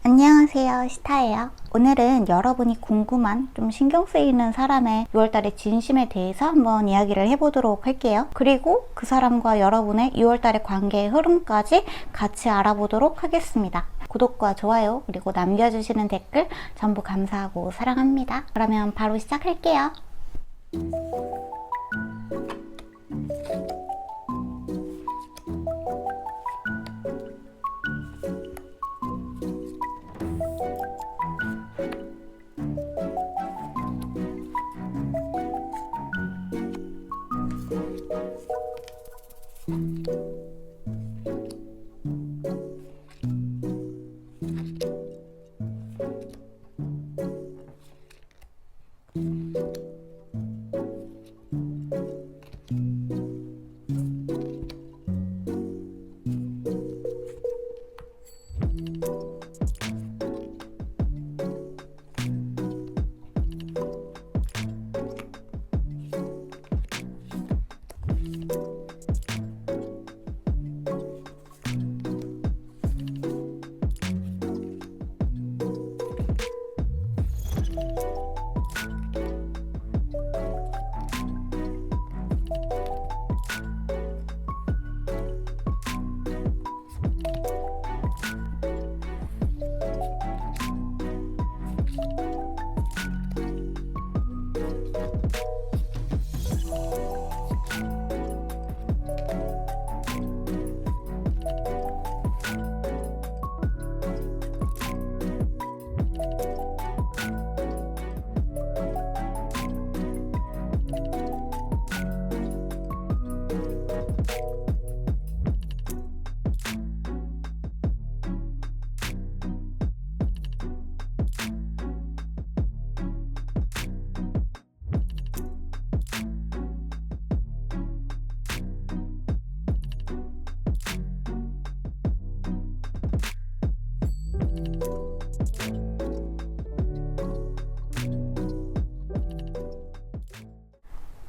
안녕하세요, 시타예요. 오늘은 여러분이 궁금한 좀 신경 쓰이는 사람의 6월달의 진심에 대해서 한번 이야기를 해보도록 할게요. 그리고 그 사람과 여러분의 6월달의 관계의 흐름까지 같이 알아보도록 하겠습니다. 구독과 좋아요 그리고 남겨주시는 댓글 전부 감사하고 사랑합니다. 그러면 바로 시작할게요.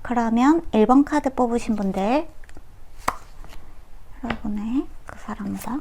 그러면 1번 카드 뽑으신 분들, 여러분의 그 사람과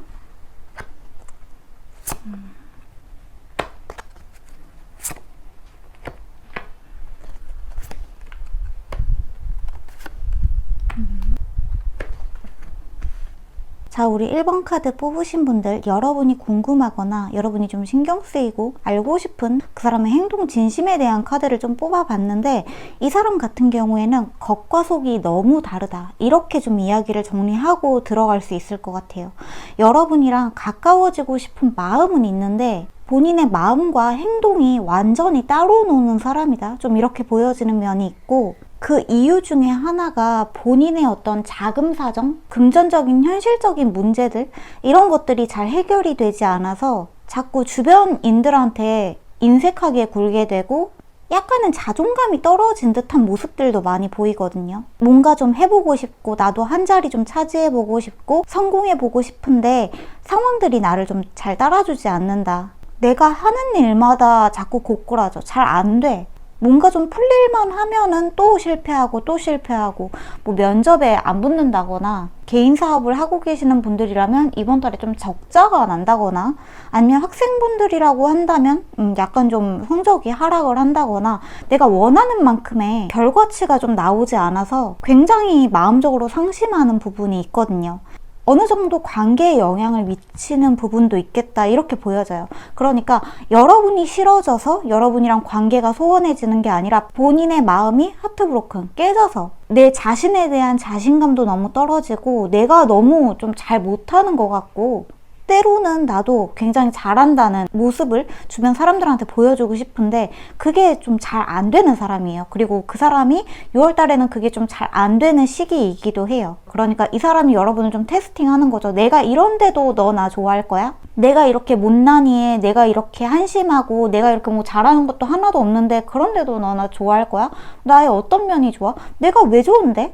자, 우리 1번 카드 뽑으신 분들, 여러분이 궁금하거나 여러분이 좀 신경 쓰이고 알고 싶은 그 사람의 행동 진심에 대한 카드를 좀 뽑아봤는데, 이 사람 같은 경우에는 겉과 속이 너무 다르다, 이렇게 좀 이야기를 정리하고 들어갈 수 있을 것 같아요. 여러분이랑 가까워지고 싶은 마음은 있는데 본인의 마음과 행동이 완전히 따로 노는 사람이다, 좀 이렇게 보여지는 면이 있고, 그 이유 중에 하나가 본인의 어떤 자금 사정, 금전적인 현실적인 문제들, 이런 것들이 잘 해결이 되지 않아서 자꾸 주변인들한테 인색하게 굴게 되고 약간은 자존감이 떨어진 듯한 모습들도 많이 보이거든요. 뭔가 좀 해보고 싶고 나도 한 자리 좀 차지해보고 싶고 성공해보고 싶은데 상황들이 나를 좀 잘 따라주지 않는다. 내가 하는 일마다 자꾸 고꾸라져. 잘 안 돼. 뭔가 좀 풀릴만 하면은 또 실패하고 또 실패하고, 뭐 면접에 안 붙는다거나 개인 사업을 하고 계시는 분들이라면 이번 달에 좀 적자가 난다거나, 아니면 학생분들이라고 한다면 약간 좀 성적이 하락을 한다거나, 내가 원하는 만큼의 결과치가 좀 나오지 않아서 굉장히 마음적으로 상심하는 부분이 있거든요. 어느 정도 관계에 영향을 미치는 부분도 있겠다, 이렇게 보여져요. 그러니까 여러분이 싫어져서 여러분이랑 관계가 소원해지는 게 아니라 본인의 마음이 하트브로큰, 깨져서 내 자신에 대한 자신감도 너무 떨어지고 내가 너무 좀 잘 못하는 것 같고, 때로는 나도 굉장히 잘한다는 모습을 주변 사람들한테 보여주고 싶은데 그게 좀 잘 안 되는 사람이에요. 그리고 그 사람이 6월 달에는 그게 좀 잘 안 되는 시기이기도 해요. 그러니까 이 사람이 여러분을 좀 테스팅하는 거죠. 내가 이런데도 너 나 좋아할 거야? 내가 이렇게 못난이해, 내가 이렇게 한심하고 내가 이렇게 뭐 잘하는 것도 하나도 없는데 그런데도 너 나 좋아할 거야? 나의 어떤 면이 좋아? 내가 왜 좋은데?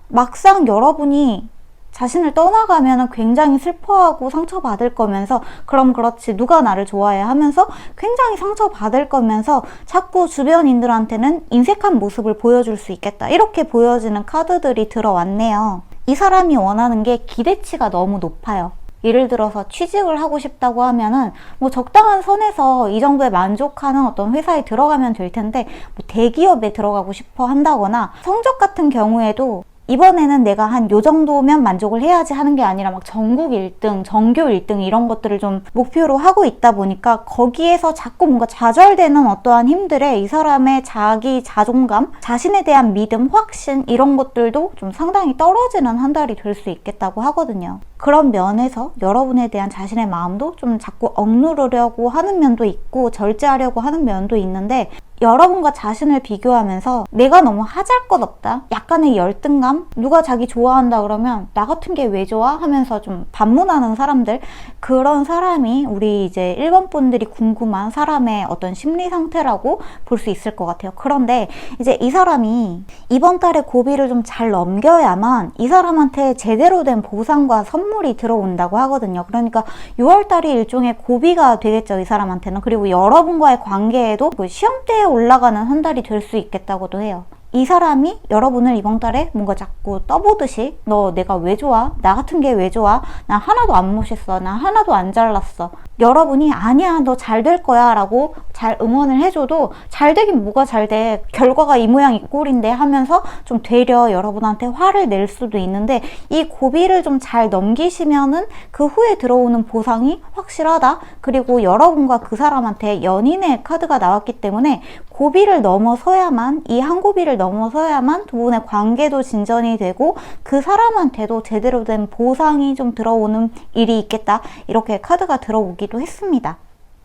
막상 여러분이 자신을 떠나가면 굉장히 슬퍼하고 상처받을 거면서, 그럼 그렇지 누가 나를 좋아해 하면서 굉장히 상처받을 거면서 자꾸 주변인들한테는 인색한 모습을 보여줄 수 있겠다, 이렇게 보여지는 카드들이 들어왔네요. 이 사람이 원하는 게 기대치가 너무 높아요. 예를 들어서 취직을 하고 싶다고 하면은 뭐 적당한 선에서 이 정도에 만족하는 어떤 회사에 들어가면 될 텐데, 뭐 대기업에 들어가고 싶어 한다거나, 성적 같은 경우에도 이번에는 내가 한 요 정도면 만족을 해야지 하는 게 아니라 막 전국 1등, 전교 1등 이런 것들을 좀 목표로 하고 있다 보니까 거기에서 자꾸 뭔가 좌절되는 어떠한 힘들에 이 사람의 자기 자존감, 자신에 대한 믿음, 확신 이런 것들도 좀 상당히 떨어지는 한 달이 될 수 있겠다고 하거든요. 그런 면에서 여러분에 대한 자신의 마음도 좀 자꾸 억누르려고 하는 면도 있고 절제하려고 하는 면도 있는데, 여러분과 자신을 비교하면서 내가 너무 하잘것없다, 약간의 열등감, 누가 자기 좋아한다 그러면 나 같은 게 왜 좋아? 하면서 좀 반문하는 사람들, 그런 사람이 우리 이제 1번 분들이 궁금한 사람의 어떤 심리 상태라고 볼 수 있을 것 같아요. 그런데 이제 이 사람이 이번 달에 고비를 좀 잘 넘겨야만 이 사람한테 제대로 된 보상과 선물이 들어온다고 하거든요. 그러니까 6월 달이 일종의 고비가 되겠죠, 이 사람한테는. 그리고 여러분과의 관계에도 시험대에 올라가는 한 달이 될 수 있겠다고도 해요. 이 사람이 여러분을 이번 달에 뭔가 자꾸 떠보듯이, 너 내가 왜 좋아? 나 같은 게 왜 좋아? 나 하나도 안 멋있어. 나 하나도 안 잘났어. 여러분이 아니야, 너 잘 될 거야 라고 잘 응원을 해줘도 잘 되긴 뭐가 잘 돼, 결과가 이 모양 이 꼴인데 하면서 좀 되려 여러분한테 화를 낼 수도 있는데, 이 고비를 좀 잘 넘기시면은 그 후에 들어오는 보상이 확실하다. 그리고 여러분과 그 사람한테 연인의 카드가 나왔기 때문에 고비를 넘어서야만, 이 한 고비를 넘어서야만 두 분의 관계도 진전이 되고 그 사람한테도 제대로 된 보상이 좀 들어오는 일이 있겠다, 이렇게 카드가 들어오기도 했습니다.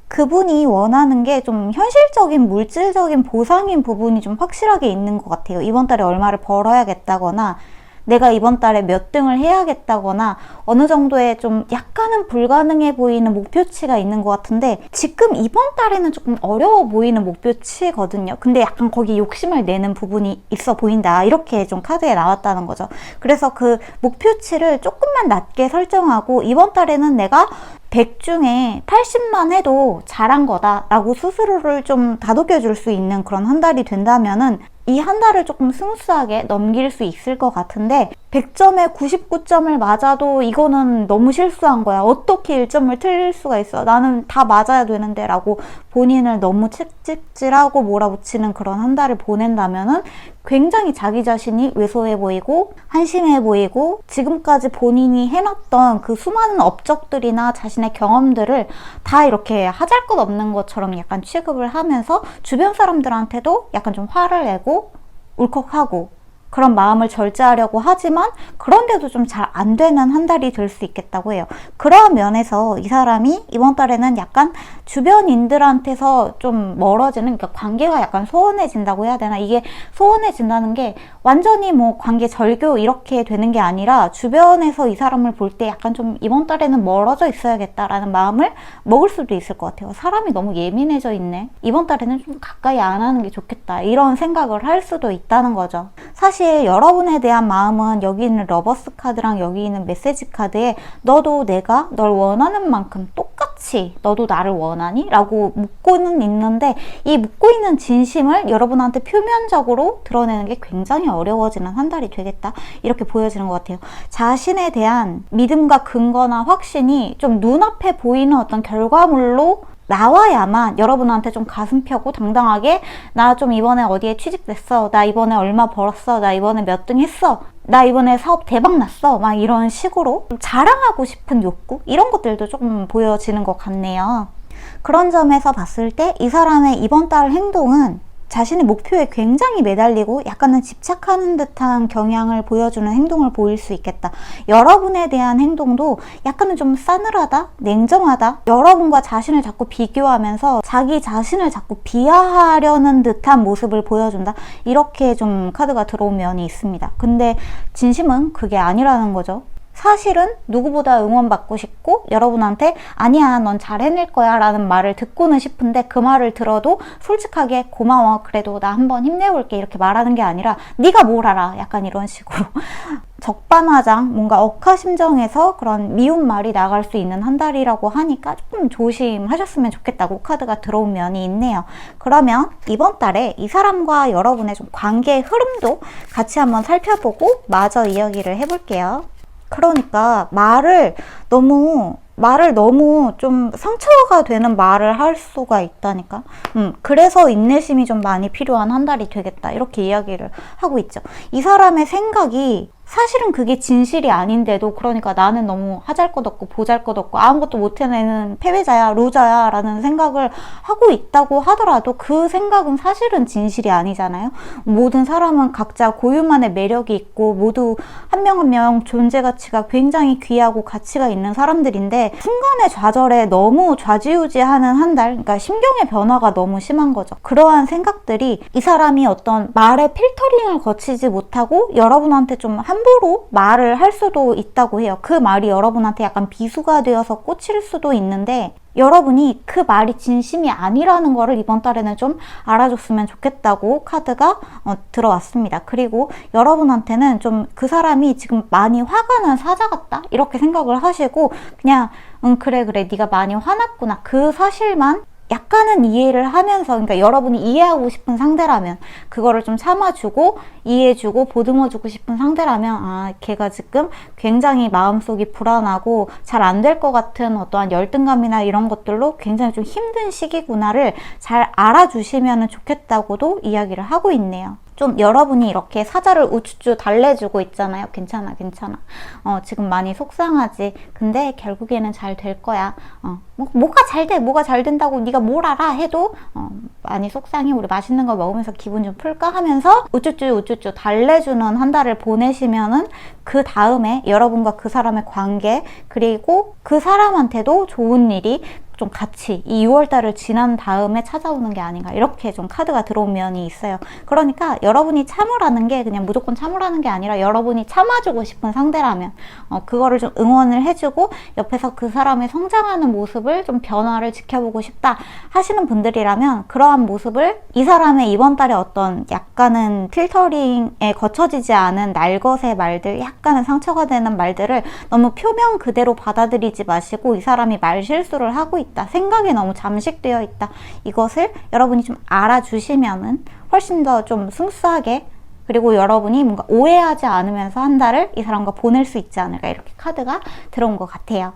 그분이 원하는 게 좀 현실적인 물질적인 보상인 부분이 좀 확실하게 있는 것 같아요. 이번 달에 얼마를 벌어야겠다거나, 내가 이번 달에 몇 등을 해야겠다거나, 어느 정도의 좀 약간은 불가능해 보이는 목표치가 있는 것 같은데, 지금 이번 달에는 조금 어려워 보이는 목표치거든요. 근데 약간 거기 욕심을 내는 부분이 있어 보인다, 이렇게 좀 카드에 나왔다는 거죠. 그래서 그 목표치를 조금만 낮게 설정하고, 이번 달에는 내가 100 중에 80만 해도 잘한 거다 라고 스스로를 좀 다독여 줄 수 있는 그런 한 달이 된다면은 이 한 달을 조금 스무스하게 넘길 수 있을 것 같은데, 100점에 99점을 맞아도 이거는 너무 실수한 거야, 어떻게 1점을 틀릴 수가 있어, 나는 다 맞아야 되는데 라고 본인을 너무 채찍질하고 몰아붙이는 그런 한 달을 보낸다면은 굉장히 자기 자신이 왜소해 보이고 한심해 보이고, 지금까지 본인이 해놨던 그 수많은 업적들이나 자신의 경험들을 다 이렇게 하잘것없는 것처럼 약간 취급을 하면서 주변 사람들한테도 약간 좀 화를 내고 울컥하고 그런 마음을 절제하려고 하지만, 그런데도 좀 잘 안 되는 한 달이 될 수 있겠다고 해요. 그런 면에서 이 사람이 이번 달에는 약간 주변인들한테서 좀 멀어지는, 그러니까 관계가 약간 소원해진다고 해야 되나? 이게 소원해진다는 게 완전히 뭐 관계 절교 이렇게 되는 게 아니라, 주변에서 이 사람을 볼 때 약간 좀 이번 달에는 멀어져 있어야겠다라는 마음을 먹을 수도 있을 것 같아요. 사람이 너무 예민해져 있네, 이번 달에는 좀 가까이 안 하는 게 좋겠다, 이런 생각을 할 수도 있다는 거죠. 사실 여러분에 대한 마음은 여기 있는 러버스 카드랑 여기 있는 메시지 카드에 너도 내가 널 원하는 만큼 똑같이 너도 나를 원하니? 라고 묻고는 있는데, 이 묻고 있는 진심을 여러분한테 표면적으로 드러내는 게 굉장히 어려워지는 한 달이 되겠다, 이렇게 보여지는 것 같아요. 자신에 대한 믿음과 근거나 확신이 좀 눈앞에 보이는 어떤 결과물로 나와야만 여러분한테 좀 가슴 펴고 당당하게, 나 좀 이번에 어디에 취직됐어, 나 이번에 얼마 벌었어, 나 이번에 몇 등 했어, 나 이번에 사업 대박 났어, 막 이런 식으로 좀 자랑하고 싶은 욕구, 이런 것들도 조금 보여지는 것 같네요. 그런 점에서 봤을 때 이 사람의 이번 달 행동은 자신의 목표에 굉장히 매달리고 약간은 집착하는 듯한 경향을 보여주는 행동을 보일 수 있겠다. 여러분에 대한 행동도 약간은 좀 싸늘하다, 냉정하다, 여러분과 자신을 자꾸 비교하면서 자기 자신을 자꾸 비하하려는 듯한 모습을 보여준다, 이렇게 좀 카드가 들어온 면이 있습니다. 근데 진심은 그게 아니라는 거죠. 사실은 누구보다 응원받고 싶고 여러분한테 아니야, 넌 잘 해낼 거야 라는 말을 듣고는 싶은데, 그 말을 들어도 솔직하게 고마워, 그래도 나 한번 힘내볼게, 이렇게 말하는 게 아니라 네가 뭘 알아, 약간 이런 식으로 적반하장, 뭔가 억하심정에서 그런 미운 말이 나갈 수 있는 한 달이라고 하니까 조금 조심하셨으면 좋겠다고 카드가 들어온 면이 있네요. 그러면 이번 달에 이 사람과 여러분의 좀 관계의 흐름도 같이 한번 살펴보고 마저 이야기를 해볼게요. 그러니까 말을 너무 좀 상처가 되는 말을 할 수가 있다니까. 그래서 인내심이 좀 많이 필요한 한 달이 되겠다. 이렇게 이야기를 하고 있죠. 이 사람의 생각이 사실은 그게 진실이 아닌데도, 그러니까 나는 너무 하잘것없고 보잘것없고 아무것도 못해내는 패배자야, 루저야 라는 생각을 하고 있다고 하더라도 그 생각은 사실은 진실이 아니잖아요. 모든 사람은 각자 고유만의 매력이 있고 모두 한 명 한 명 존재 가치가 굉장히 귀하고 가치가 있는 사람들인데, 순간의 좌절에 너무 좌지우지하는 한 달, 그러니까 심경의 변화가 너무 심한 거죠. 그러한 생각들이 이 사람이 어떤 말의 필터링을 거치지 못하고 여러분한테 좀 함부로 말을 할 수도 있다고 해요. 그 말이 여러분한테 약간 비수가 되어서 꽂힐 수도 있는데, 여러분이 그 말이 진심이 아니라는 거를 이번 달에는 좀 알아줬으면 좋겠다고 카드가 들어왔습니다. 그리고 여러분한테는 좀 그 사람이 지금 많이 화가 난 사자 같다? 이렇게 생각을 하시고 그냥 그래 네가 많이 화났구나, 그 사실만 약간은 이해를 하면서, 그러니까 여러분이 이해하고 싶은 상대라면 그거를 좀 참아주고 이해해주고 보듬어주고 싶은 상대라면, 걔가 지금 굉장히 마음속이 불안하고 잘 안 될 것 같은 어떠한 열등감이나 이런 것들로 굉장히 좀 힘든 시기구나를 잘 알아주시면 좋겠다고도 이야기를 하고 있네요. 좀 여러분이 이렇게 사자를 우쭈쭈 달래주고 있잖아요. 괜찮아. 지금 많이 속상하지. 근데 결국에는 잘 될 거야. 뭐가 잘 된다고 네가 뭘 알아 해도 많이 속상해. 우리 맛있는 거 먹으면서 기분 좀 풀까 하면서 우쭈쭈 달래주는 한 달을 보내시면은, 그 다음에 여러분과 그 사람의 관계, 그리고 그 사람한테도 좋은 일이 좀 같이 이 6월달을 지난 다음에 찾아오는 게 아닌가, 이렇게 좀 카드가 들어온 면이 있어요. 그러니까 여러분이 참으라는 게 그냥 무조건 참으라는 게 아니라, 여러분이 참아주고 싶은 상대라면 그거를 좀 응원을 해주고 옆에서 그 사람의 성장하는 모습을 좀 변화를 지켜보고 싶다 하시는 분들이라면, 그러한 모습을 이 사람의 이번 달에 어떤 약간은 필터링에 거쳐지지 않은 날것의 말들, 약간은 상처가 되는 말들을 너무 표면 그대로 받아들이지 마시고, 이 사람이 말 실수를 하고 있다, 생각이 너무 잠식되어 있다, 이것을 여러분이 좀 알아주시면은 훨씬 더 좀 스무스하게, 그리고 여러분이 뭔가 오해하지 않으면서 한 달을 이 사람과 보낼 수 있지 않을까, 이렇게 카드가 들어온 것 같아요.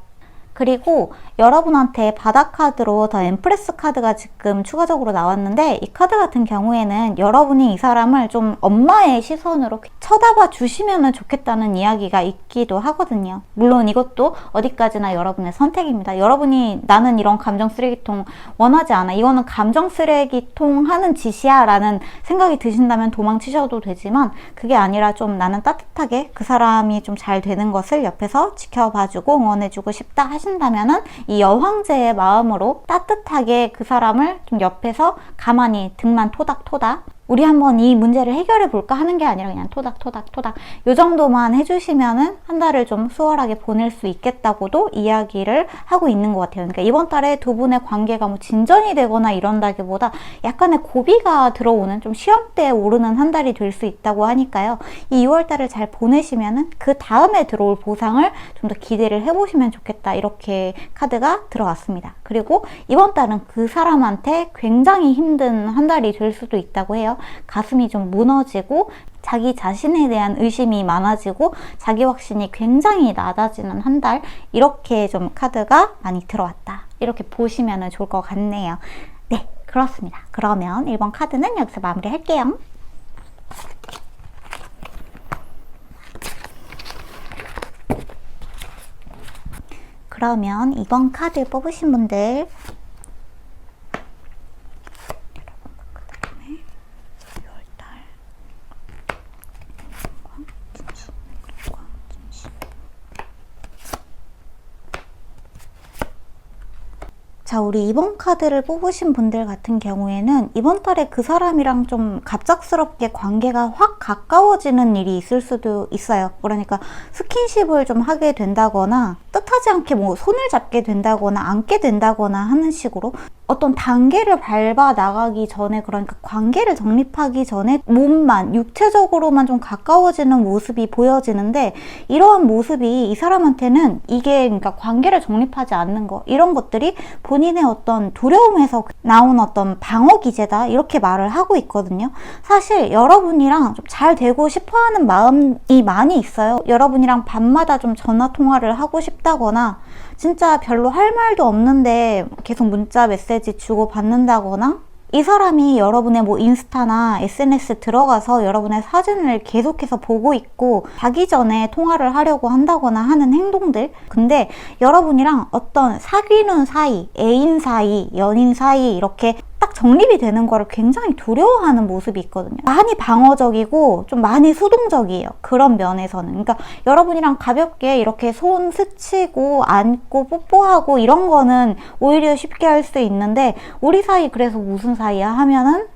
그리고 여러분한테 바닥 카드로 더 엠프레스 카드가 지금 추가적으로 나왔는데, 이 카드 같은 경우에는 여러분이 이 사람을 좀 엄마의 시선으로 쳐다봐 주시면 좋겠다는 이야기가 있기도 하거든요. 물론 이것도 어디까지나 여러분의 선택입니다. 여러분이 나는 이런 감정 쓰레기통 원하지 않아, 이거는 감정 쓰레기통 하는 짓이야 라는 생각이 드신다면 도망치셔도 되지만, 그게 아니라 좀 나는 따뜻하게 그 사람이 좀 잘 되는 것을 옆에서 지켜봐주고 응원해주고 싶다 하신다면은, 이 여황제의 마음으로 따뜻하게 그 사람을 좀 옆에서 가만히 등만 토닥토닥, 우리 한번 이 문제를 해결해 볼까 하는 게 아니라 그냥 토닥토닥 요 정도만 해주시면은 한 달을 좀 수월하게 보낼 수 있겠다고도 이야기를 하고 있는 것 같아요. 그러니까 이번 달에 두 분의 관계가 뭐 진전이 되거나 이런다기보다 약간의 고비가 들어오는, 좀 시험대에 오르는 한 달이 될 수 있다고 하니까요. 이 6월 달을 잘 보내시면은 그 다음에 들어올 보상을 좀 더 기대를 해보시면 좋겠다, 이렇게 카드가 들어왔습니다. 그리고 이번 달은 그 사람한테 굉장히 힘든 한 달이 될 수도 있다고 해요. 가슴이 좀 무너지고 자기 자신에 대한 의심이 많아지고 자기 확신이 굉장히 낮아지는 한 달, 이렇게 좀 카드가 많이 들어왔다, 이렇게 보시면 좋을 것 같네요. 네, 그렇습니다. 그러면 1번 카드는 여기서 마무리할게요. 그러면 2번 카드 뽑으신 분들, 자, 우리 이번 카드를 뽑으신 분들 같은 경우에는 이번 달에 그 사람이랑 좀 갑작스럽게 관계가 확 가까워지는 일이 있을 수도 있어요. 그러니까 스킨십을 좀 하게 된다거나 뜻하지 않게 뭐 손을 잡게 된다거나 안게 된다거나 하는 식으로 어떤 단계를 밟아 나가기 전에, 그러니까 관계를 정립하기 전에 몸만, 육체적으로만 좀 가까워지는 모습이 보여지는데, 이러한 모습이 이 사람한테는 이게 그러니까 관계를 정립하지 않는 거, 이런 것들이 본인의 어떤 두려움에서 나온 어떤 방어 기제다, 이렇게 말을 하고 있거든요. 사실 여러분이랑 좀 잘 되고 싶어하는 마음이 많이 있어요. 여러분이랑 밤마다 좀 전화 통화를 하고 싶다거나, 진짜 별로 할 말도 없는데 계속 문자 메시지 주고 받는다거나, 이 사람이 여러분의 뭐 인스타나 SNS 들어가서 여러분의 사진을 계속해서 보고 있고 자기 전에 통화를 하려고 한다거나 하는 행동들. 근데 여러분이랑 어떤 사귀는 사이, 애인 사이, 연인 사이 이렇게 딱 정립이 되는 거를 굉장히 두려워하는 모습이 있거든요. 많이 방어적이고 좀 많이 수동적이에요. 그런 면에서는. 그러니까 여러분이랑 가볍게 이렇게 손 스치고 안고 뽀뽀하고 이런 거는 오히려 쉽게 할 수 있는데, 우리 사이 그래서 무슨 사이야 하면은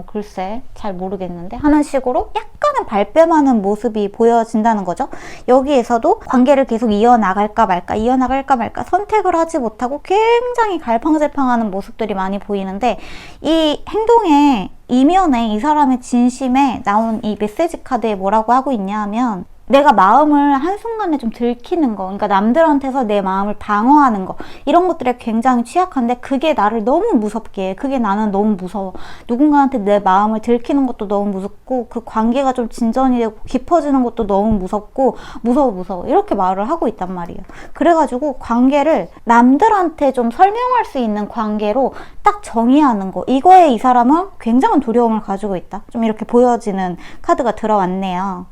글쎄 잘 모르겠는데 하는 식으로 약간은 발뺌하는 모습이 보여진다는 거죠. 여기에서도 관계를 계속 이어나갈까 말까 선택을 하지 못하고 굉장히 갈팡질팡하는 모습들이 많이 보이는데, 이 행동의 이면에 이 사람의 진심에 나온 이 메시지 카드에 뭐라고 하고 있냐 하면, 내가 마음을 한순간에 좀 들키는 거, 그러니까 남들한테서 내 마음을 방어하는 거, 이런 것들에 굉장히 취약한데 그게 나를 너무 무섭게 해. 그게 나는 너무 무서워. 누군가한테 내 마음을 들키는 것도 너무 무섭고, 그 관계가 좀 진전이 되고 깊어지는 것도 너무 무섭고, 무서워 이렇게 말을 하고 있단 말이에요. 그래가지고 관계를 남들한테 좀 설명할 수 있는 관계로 딱 정의하는 거, 이거에 이 사람은 굉장한 두려움을 가지고 있다, 좀 이렇게 보여지는 카드가 들어왔네요.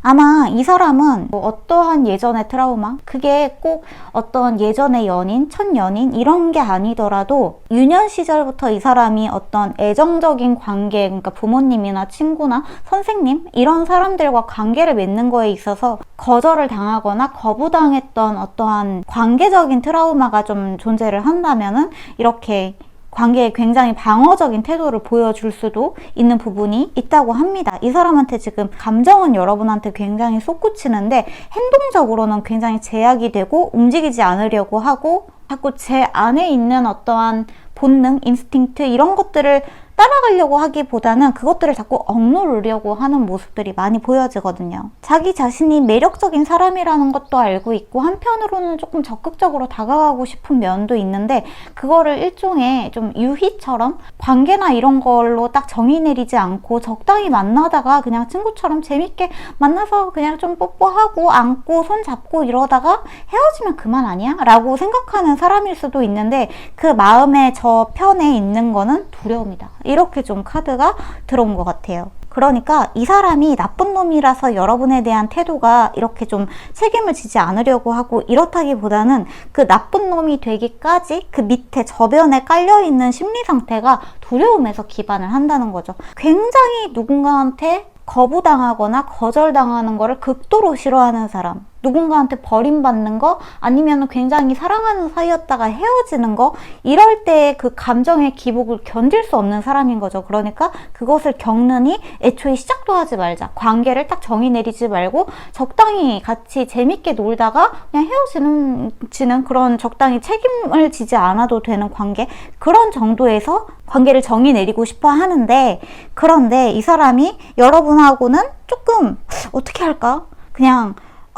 아마 이 사람은 뭐 어떠한 예전의 트라우마, 그게 꼭 어떤 예전의 연인, 첫 연인 이런 게 아니더라도 유년 시절부터 이 사람이 어떤 애정적인 관계, 그러니까 부모님이나 친구나 선생님 이런 사람들과 관계를 맺는 거에 있어서 거절을 당하거나 거부당했던 어떠한 관계적인 트라우마가 좀 존재를 한다면은 이렇게 관계에 굉장히 방어적인 태도를 보여줄 수도 있는 부분이 있다고 합니다. 이 사람한테 지금 감정은 여러분한테 굉장히 솟구치는데 행동적으로는 굉장히 제약이 되고 움직이지 않으려고 하고, 자꾸 제 안에 있는 어떠한 본능, 인스팅트 이런 것들을 따라가려고 하기보다는 그것들을 자꾸 억누르려고 하는 모습들이 많이 보여지거든요. 자기 자신이 매력적인 사람이라는 것도 알고 있고, 한편으로는 조금 적극적으로 다가가고 싶은 면도 있는데, 그거를 일종의 좀 유희처럼 관계나 이런 걸로 딱 정의 내리지 않고 적당히 만나다가 그냥 친구처럼 재밌게 만나서 그냥 좀 뽀뽀하고 안고 손 잡고 이러다가 헤어지면 그만 아니야? 라고 생각하는 사람일 수도 있는데, 그 마음의 저편에 있는 거는 두려움이다, 이렇게 좀 카드가 들어온 것 같아요. 그러니까 이 사람이 나쁜 놈이라서 여러분에 대한 태도가 이렇게 좀 책임을 지지 않으려고 하고 이렇다기보다는, 그 나쁜 놈이 되기까지 그 밑에 저변에 깔려있는 심리 상태가 두려움에서 기반을 한다는 거죠. 굉장히 누군가한테 거부당하거나 거절당하는 거를 극도로 싫어하는 사람, 누군가한테 버림받는 거, 아니면 굉장히 사랑하는 사이였다가 헤어지는 거, 이럴 때 그 감정의 기복을 견딜 수 없는 사람인 거죠. 그러니까 그것을 겪느니 애초에 시작도 하지 말자, 관계를 딱 정의 내리지 말고 적당히 같이 재밌게 놀다가 그냥 헤어지는 그런, 적당히 책임을 지지 않아도 되는 관계, 그런 정도에서 관계를 정의 내리고 싶어 하는데, 그런데 이 사람이 여러분하고는 조금 어떻게 할까? 그냥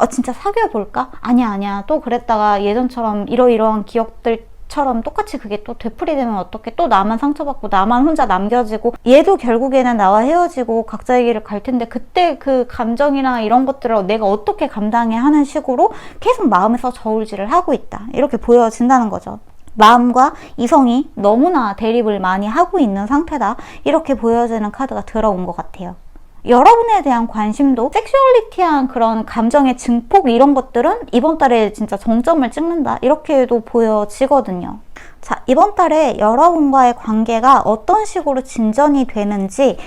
진짜 사귀어볼까? 아니야 또 그랬다가 예전처럼 이러이러한 기억들처럼 똑같이 그게 또 되풀이되면 어떡해? 또 나만 상처받고 나만 혼자 남겨지고, 얘도 결국에는 나와 헤어지고 각자의 길을 갈 텐데 그때 그 감정이나 이런 것들을 내가 어떻게 감당해 하는 식으로 계속 마음에서 저울질을 하고 있다, 이렇게 보여진다는 거죠. 마음과 이성이 너무나 대립을 많이 하고 있는 상태다, 이렇게 보여지는 카드가 들어온 것 같아요. 여러분에 대한 관심도, 섹슈얼리티한 그런 감정의 증폭 이런 것들은 이번 달에 진짜 정점을 찍는다, 이렇게도 보여지거든요. 자, 이번 달에 여러분과의 관계가 어떤 식으로 진전이 되는지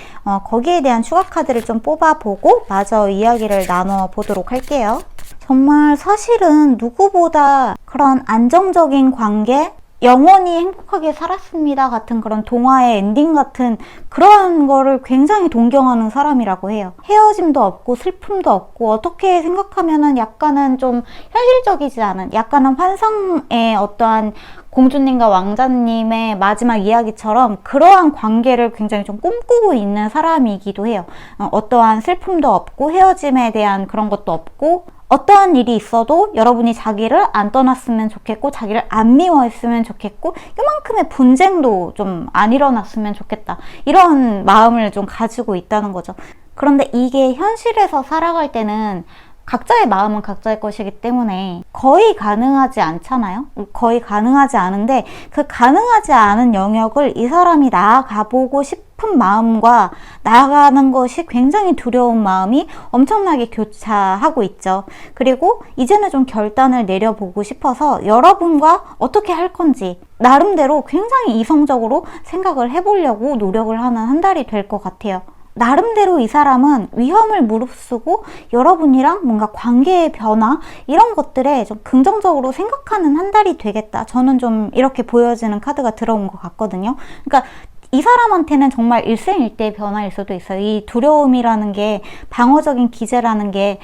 거기에 대한 추가 카드를 좀 뽑아보고 마저 이야기를 나눠보도록 할게요. 정말 사실은 누구보다 그런 안정적인 관계, 영원히 행복하게 살았습니다 같은 그런 동화의 엔딩 같은 그러한 거를 굉장히 동경하는 사람이라고 해요. 헤어짐도 없고 슬픔도 없고 어떻게 생각하면은 약간은 좀 현실적이지 않은 약간은 환상의 어떠한 공주님과 왕자님의 마지막 이야기처럼 그러한 관계를 굉장히 좀 꿈꾸고 있는 사람이기도 해요. 어떠한 슬픔도 없고 헤어짐에 대한 그런 것도 없고 어떠한 일이 있어도 여러분이 자기를 안 떠났으면 좋겠고 자기를 안 미워했으면 좋겠고 이만큼의 분쟁도 좀 안 일어났으면 좋겠다. 이런 마음을 좀 가지고 있다는 거죠. 그런데 이게 현실에서 살아갈 때는 각자의 마음은 각자의 것이기 때문에 거의 가능하지 않잖아요. 거의 가능하지 않은데 그 가능하지 않은 영역을 이 사람이 나아가보고 싶은 마음과 나아가는 것이 굉장히 두려운 마음이 엄청나게 교차하고 있죠. 그리고 이제는 좀 결단을 내려보고 싶어서 여러분과 어떻게 할 건지 나름대로 굉장히 이성적으로 생각을 해보려고 노력을 하는 한 달이 될 것 같아요. 나름대로 이 사람은 위험을 무릅쓰고 여러분이랑 뭔가 관계의 변화 이런 것들에 좀 긍정적으로 생각하는 한 달이 되겠다. 저는 좀 이렇게 보여지는 카드가 들어온 것 같거든요. 그러니까 이 사람한테는 정말 일생일대의 변화일 수도 있어요. 이 두려움이라는 게 방어적인 기제라는 게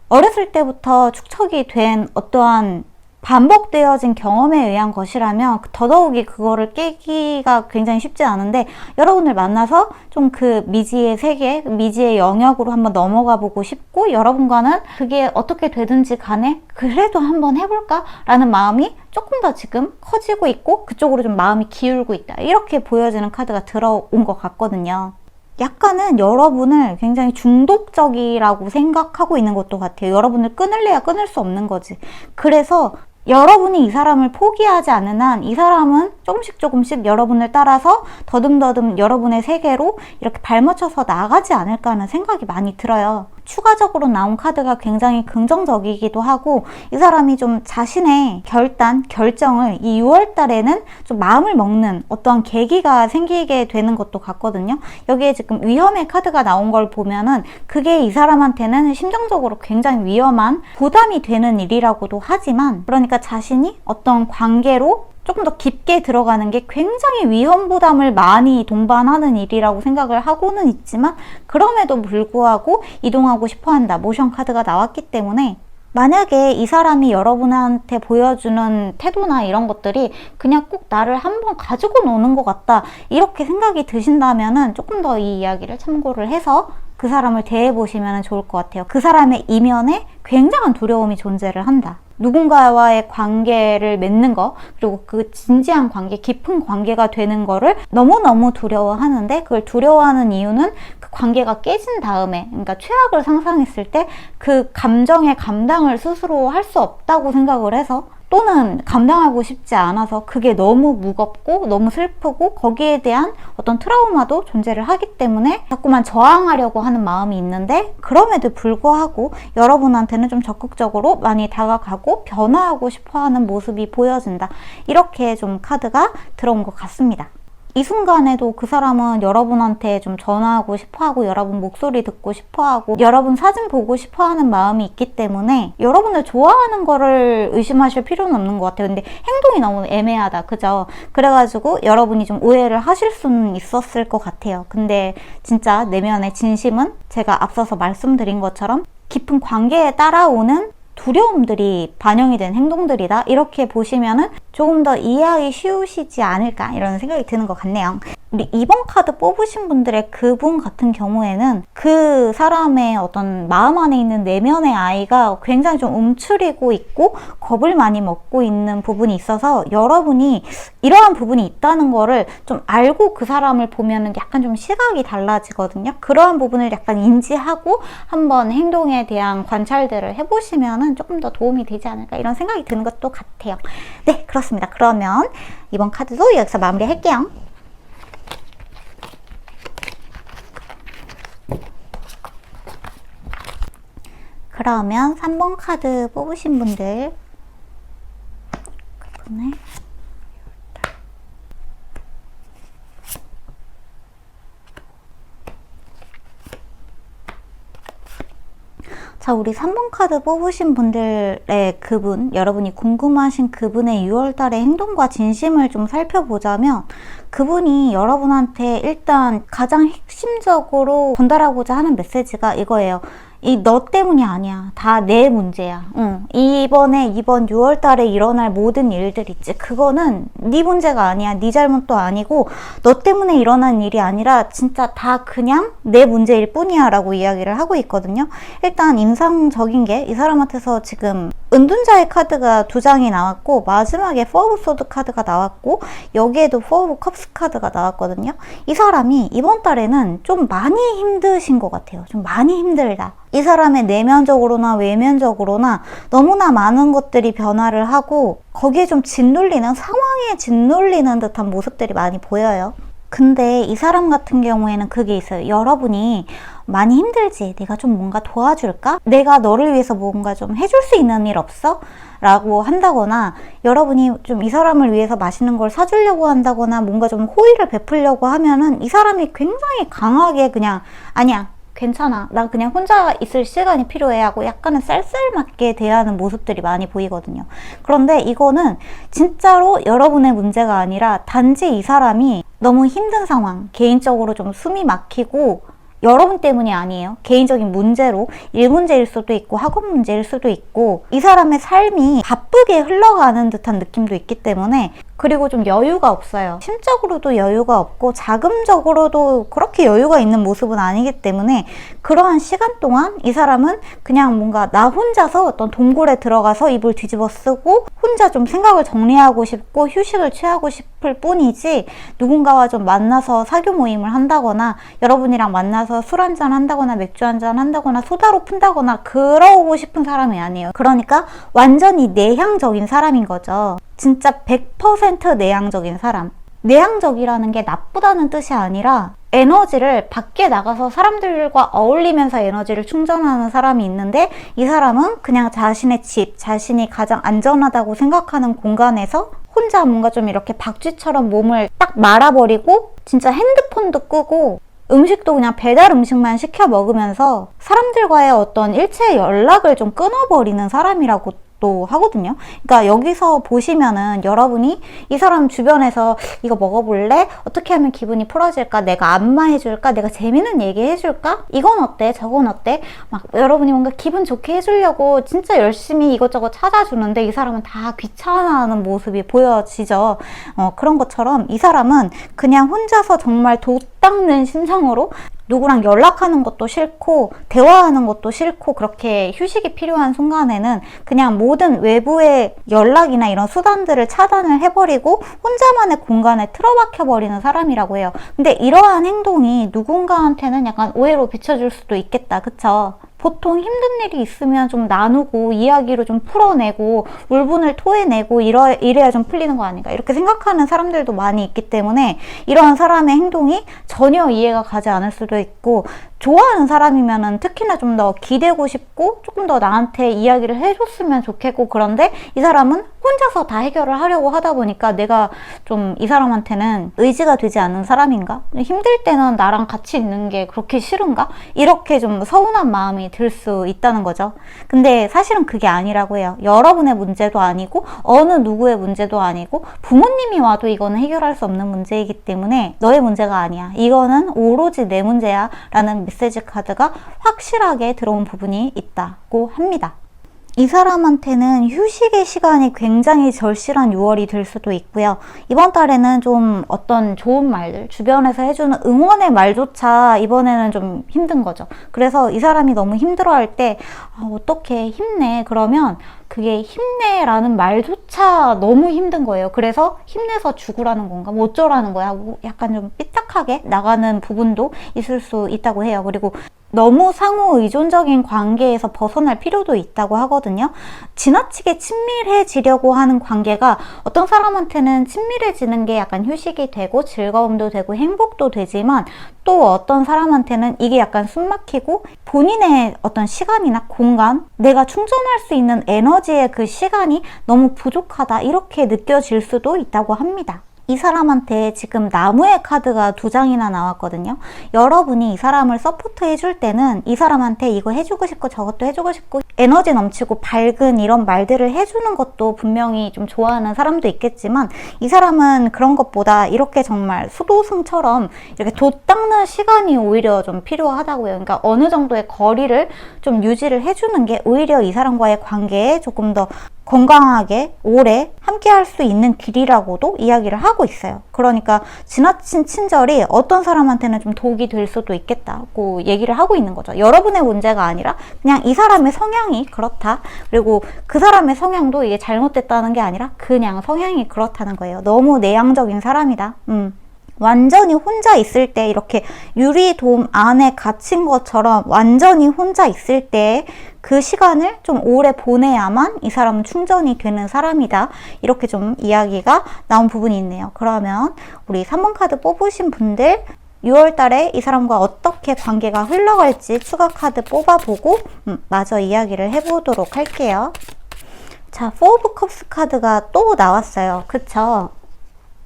어렸을 때부터 축적이 된 어떠한 반복되어진 경험에 의한 것이라면 더더욱이 그거를 깨기가 굉장히 쉽지 않은데 여러분을 만나서 좀 그 미지의 세계, 미지의 영역으로 한번 넘어가 보고 싶고 여러분과는 그게 어떻게 되든지 간에 그래도 한번 해볼까? 라는 마음이 조금 더 지금 커지고 있고 그쪽으로 좀 마음이 기울고 있다. 이렇게 보여지는 카드가 들어온 것 같거든요. 약간은 여러분을 굉장히 중독적이라고 생각하고 있는 것도 같아요. 여러분을 끊을래야 끊을 수 없는 거지. 그래서 여러분이 이 사람을 포기하지 않는 한 이 사람은 조금씩 여러분을 따라서 더듬더듬 여러분의 세계로 이렇게 발맞춰서 나가지 않을까 하는 생각이 많이 들어요. 추가적으로 나온 카드가 굉장히 긍정적이기도 하고 이 사람이 좀 자신의 결정을 이 6월 달에는 좀 마음을 먹는 어떠한 계기가 생기게 되는 것도 같거든요. 여기에 지금 위험의 카드가 나온 걸 보면은 그게 이 사람한테는 심정적으로 굉장히 위험한 부담이 되는 일이라고도 하지만 그러니까 자신이 어떤 관계로 조금 더 깊게 들어가는 게 굉장히 위험 부담을 많이 동반하는 일이라고 생각을 하고는 있지만 그럼에도 불구하고 이동하고 싶어 한다. 모션 카드가 나왔기 때문에 만약에 이 사람이 여러분한테 보여주는 태도나 이런 것들이 그냥 꼭 나를 한번 가지고 노는 것 같다. 이렇게 생각이 드신다면은 조금 더 이 이야기를 참고를 해서 그 사람을 대해보시면 좋을 것 같아요. 그 사람의 이면에 굉장한 두려움이 존재를 한다. 누군가와의 관계를 맺는 거 그리고 그 진지한 관계, 깊은 관계가 되는 거를 너무너무 두려워하는데 그걸 두려워하는 이유는 그 관계가 깨진 다음에 그러니까 최악을 상상했을 때 그 감정의 감당을 스스로 할 수 없다고 생각을 해서 또는 감당하고 싶지 않아서 그게 너무 무겁고 너무 슬프고 거기에 대한 어떤 트라우마도 존재를 하기 때문에 자꾸만 저항하려고 하는 마음이 있는데 그럼에도 불구하고 여러분한테는 좀 적극적으로 많이 다가가고 변화하고 싶어하는 모습이 보여진다. 이렇게 좀 카드가 들어온 것 같습니다. 이 순간에도 그 사람은 여러분한테 좀 전화하고 싶어하고 여러분 목소리 듣고 싶어하고 여러분 사진 보고 싶어하는 마음이 있기 때문에 여러분을 좋아하는 거를 의심하실 필요는 없는 것 같아요. 근데 행동이 너무 애매하다. 그죠? 그래가지고 여러분이 좀 오해를 하실 수는 있었을 것 같아요. 근데 진짜 내면의 진심은 제가 앞서서 말씀드린 것처럼 깊은 관계에 따라오는 두려움들이 반영이 된 행동들이다. 이렇게 보시면은 조금 더 이해하기 쉬우시지 않을까 이런 생각이 드는 것 같네요. 우리 2번 카드 뽑으신 분들의 그분 같은 경우에는 그 사람의 어떤 마음 안에 있는 내면의 아이가 굉장히 좀 움츠리고 있고 겁을 많이 먹고 있는 부분이 있어서 여러분이 이러한 부분이 있다는 거를 좀 알고 그 사람을 보면은 약간 좀 시각이 달라지거든요. 그러한 부분을 약간 인지하고 한번 행동에 대한 관찰들을 해보시면은 조금 더 도움이 되지 않을까 이런 생각이 드는 것도 같아요. 네, 그렇습니다. 그러면 이번 카드도 여기서 마무리할게요. 그러면 3번 카드 뽑으신 분들 그분의 자, 우리 3번 카드 뽑으신 분들의 그분, 여러분이 궁금하신 그분의 6월달의 행동과 진심을 좀 살펴보자면 그분이 여러분한테 일단 가장 핵심적으로 전달하고자 하는 메시지가 이거예요. 이 너 때문이 아니야. 다 내 문제야. 이번 6월달에 일어날 모든 일들 있지. 그거는 네 문제가 아니야. 네 잘못도 아니고 너 때문에 일어난 일이 아니라 진짜 다 그냥 내 문제일 뿐이야 라고 이야기를 하고 있거든요. 일단 인상적인 게 이 사람한테서 지금 은둔자의 카드가 2장이 나왔고 마지막에 포 오브 소드 카드가 나왔고 여기에도 포 오브 컵스 카드가 나왔거든요. 이 사람이 이번 달에는 좀 많이 힘드신 것 같아요. 좀 많이 힘들다. 이 사람의 내면적으로나 외면적으로나 너무나 많은 것들이 변화를 하고 거기에 좀 짓눌리는, 상황에 짓눌리는 듯한 모습들이 많이 보여요. 근데 이 사람 같은 경우에는 그게 있어요. 여러분이 많이 힘들지? 내가 좀 뭔가 도와줄까? 내가 너를 위해서 뭔가 좀 해줄 수 있는 일 없어? 라고 한다거나 여러분이 좀 이 사람을 위해서 맛있는 걸 사주려고 한다거나 뭔가 좀 호의를 베풀려고 하면은 이 사람이 굉장히 강하게 그냥 아니야 괜찮아 나 그냥 혼자 있을 시간이 필요해 하고 약간은 쌀쌀맞게 대하는 모습들이 많이 보이거든요. 그런데 이거는 진짜로 여러분의 문제가 아니라 단지 이 사람이 너무 힘든 상황, 개인적으로 좀 숨이 막히고 여러분 때문이 아니에요. 개인적인 문제로 일 문제일 수도 있고 학업 문제일 수도 있고 이 사람의 삶이 바쁘게 흘러가는 듯한 느낌도 있기 때문에 그리고 좀 여유가 없어요. 심적으로도 여유가 없고 자금적으로도 그렇게 여유가 있는 모습은 아니기 때문에 그러한 시간 동안 이 사람은 그냥 뭔가 나 혼자서 어떤 동굴에 들어가서 이불 뒤집어 쓰고 혼자 좀 생각을 정리하고 싶고 휴식을 취하고 싶을 뿐이지 누군가와 좀 만나서 사교 모임을 한다거나 여러분이랑 만나서 술 한잔 한다거나 맥주 한잔 한다거나 소다로 푼다거나 그러고 싶은 사람이 아니에요. 그러니까 완전히 내향적인 사람인 거죠. 진짜 100% 내향적인 사람. 내향적이라는 게 나쁘다는 뜻이 아니라 에너지를 밖에 나가서 사람들과 어울리면서 에너지를 충전하는 사람이 있는데 이 사람은 그냥 자신의 집, 자신이 가장 안전하다고 생각하는 공간에서 혼자 뭔가 좀 이렇게 박쥐처럼 몸을 딱 말아버리고 진짜 핸드폰도 끄고 음식도 그냥 배달 음식만 시켜 먹으면서 사람들과의 어떤 일체 연락을 좀 끊어버리는 사람이라고 또 하거든요. 그러니까 여기서 보시면은 여러분이 이 사람 주변에서 이거 먹어볼래? 어떻게 하면 기분이 풀어질까? 내가 안마해줄까? 내가 재밌는 얘기 해줄까? 이건 어때? 저건 어때? 막 여러분이 뭔가 기분 좋게 해주려고 진짜 열심히 이것저것 찾아주는데 이 사람은 다 귀찮아하는 모습이 보여지죠. 그런 것처럼 이 사람은 그냥 혼자서 정말 돛 닦는 심정으로 누구랑 연락하는 것도 싫고 대화하는 것도 싫고 그렇게 휴식이 필요한 순간에는 그냥 모든 외부의 연락이나 이런 수단들을 차단을 해버리고 혼자만의 공간에 틀어박혀 버리는 사람이라고 해요. 근데 이러한 행동이 누군가한테는 약간 오해로 비춰질 수도 있겠다. 그쵸? 보통 힘든 일이 있으면 좀 나누고 이야기로 좀 풀어내고 울분을 토해내고 이래야 좀 풀리는 거 아닌가 이렇게 생각하는 사람들도 많이 있기 때문에 이러한 사람의 행동이 전혀 이해가 가지 않을 수도 있고 좋아하는 사람이면은 특히나 좀 더 기대고 싶고 조금 더 나한테 이야기를 해줬으면 좋겠고 그런데 이 사람은 혼자서 다 해결을 하려고 하다 보니까 내가 좀 이 사람한테는 의지가 되지 않는 사람인가? 힘들 때는 나랑 같이 있는 게 그렇게 싫은가? 이렇게 좀 서운한 마음이 들 수 있다는 거죠. 근데 사실은 그게 아니라고 해요. 여러분의 문제도 아니고 어느 누구의 문제도 아니고 부모님이 와도 이거는 해결할 수 없는 문제이기 때문에 너의 문제가 아니야. 이거는 오로지 내 문제야 라는 메시지 카드가 확실하게 들어온 부분이 있다고 합니다. 이 사람한테는 휴식의 시간이 굉장히 절실한 6월이 될 수도 있고요. 이번 달에는 좀 어떤 좋은 말들, 주변에서 해주는 응원의 말조차 이번에는 좀 힘든 거죠. 그래서 이 사람이 너무 힘들어할 때 어떡해 힘내 그러면 그게 힘내라는 말조차 너무 힘든 거예요. 그래서 힘내서 죽으라는 건가? 뭐 어쩌라는 거야? 하고 약간 좀 삐딱하게 나가는 부분도 있을 수 있다고 해요. 그리고 너무 상호 의존적인 관계에서 벗어날 필요도 있다고 하거든요. 지나치게 친밀해지려고 하는 관계가 어떤 사람한테는 친밀해지는 게 약간 휴식이 되고 즐거움도 되고 행복도 되지만 또 어떤 사람한테는 이게 약간 숨막히고 본인의 어떤 시간이나 공간, 내가 충전할 수 있는 에너지의 그 시간이 너무 부족하다 이렇게 느껴질 수도 있다고 합니다. 이 사람한테 지금 나무의 카드가 2장이나 나왔거든요. 여러분이 이 사람을 서포트 해줄 때는 이 사람한테 이거 해주고 싶고 저것도 해주고 싶고 에너지 넘치고 밝은 이런 말들을 해주는 것도 분명히 좀 좋아하는 사람도 있겠지만, 이 사람은 그런 것보다 이렇게 정말 수도승처럼 이렇게 돛닦는 시간이 오히려 좀 필요하다고요. 그러니까 어느 정도의 거리를 좀 유지를 해주는 게 오히려 이 사람과의 관계에 조금 더 건강하게 오래 함께 할 수 있는 길이라고도 이야기를 하고 있어요. 그러니까 지나친 친절이 어떤 사람한테는 좀 독이 될 수도 있겠다고 얘기를 하고 있는 거죠. 여러분의 문제가 아니라 그냥 이 사람의 성향이 그렇다. 그리고 그 사람의 성향도 이게 잘못됐다는 게 아니라 그냥 성향이 그렇다는 거예요. 너무 내향적인 사람이다. 완전히 혼자 있을 때, 이렇게 유리돔 안에 갇힌 것처럼 완전히 혼자 있을 때 그 시간을 좀 오래 보내야만 이 사람은 충전이 되는 사람이다. 이렇게 좀 이야기가 나온 부분이 있네요. 그러면 우리 3번 카드 뽑으신 분들 6월 달에 이 사람과 어떻게 관계가 흘러갈지 추가 카드 뽑아보고 마저 이야기를 해보도록 할게요. 자, 4 오브 컵스 카드가 또 나왔어요. 그쵸?